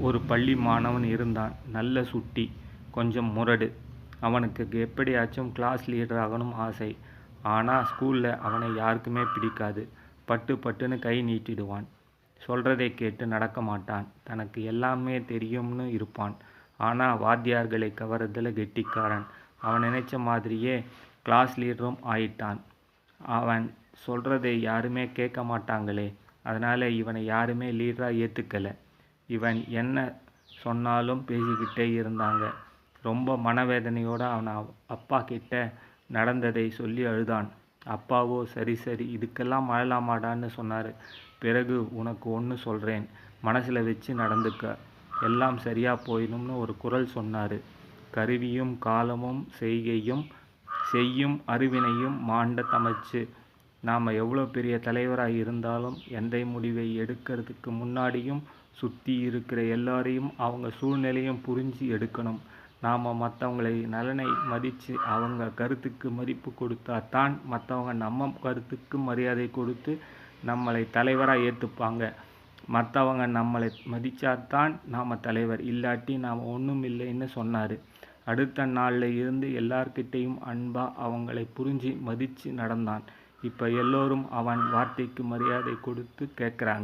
ஒரு பள்ளி மாணவன் இருந்தான். நல்ல சுட்டி, கொஞ்சம் முரடு. அவனுக்கு எப்படியாச்சும் கிளாஸ் லீடர் ஆகணும் ஆசை. ஆனால் ஸ்கூலில் அவனை யாருக்குமே பிடிக்காது. பட்டு பட்டுன்னு கை நீட்டிடுவான். சொல்கிறதை கேட்டு நடக்க மாட்டான். தனக்கு எல்லாமே தெரியும்னு இருப்பான். ஆனால் வாத்தியார்களை கவர்றதில் கெட்டிக்காரன். அவன் நினைச்ச மாதிரியே கிளாஸ் லீடரும் ஆயிட்டான். அவன் சொல்கிறதை யாருமே கேட்க மாட்டாங்களே, அதனால் இவனை யாருமே லீடராக ஏற்றுக்கலை. இவன் என்ன சொன்னாலும் பேசிக்கிட்டே இருந்தாங்க. ரொம்ப மனவேதனையோடு அவன் அப்பா கிட்ட நடந்ததை சொல்லி அழுதான். அப்பாவோ சரி சரி இதுக்கெல்லாம் அழலாமாடான்னு சொன்னார். பிறகு உனக்கு ஒன்று சொல்கிறேன், மனசில் வச்சு நடந்துக்க, எல்லாம் சரியாக போயிடும்னு ஒரு குரல் சொன்னார். கருவியும் காலமும் செய்கையும் செய்யும் அறிவினையும் மாண்ட தமச்சு. நாம் எவ்வளோ பெரிய தலைவராக இருந்தாலும் எந்த முடிவை எடுக்கிறதுக்கு முன்னாடியும் சுற்றி இருக்கிற எல்லாரையும் அவங்க சூழ்நிலையும் புரிஞ்சு எடுக்கணும். நாம் மற்றவங்களை நலனை மதித்து அவங்க கருத்துக்கு மதிப்பு கொடுத்தா தான் மற்றவங்க நம்ம கருத்துக்கு மரியாதை கொடுத்து நம்மளை தலைவராக ஏற்றுப்பாங்க. மற்றவங்க நம்மளை மதித்தாதான் நாம் தலைவர், இல்லாட்டி நாம் ஒன்றும் இல்லைன்னு சொன்னார். அடுத்த நாளில் இருந்து எல்லார்கிட்டையும் அன்பாக அவங்களை புரிஞ்சு மதித்து நடந்தான். இப்போ எல்லோரும் அவன் வார்த்தைக்கு மரியாதை கொடுத்து கேட்குறாங்க.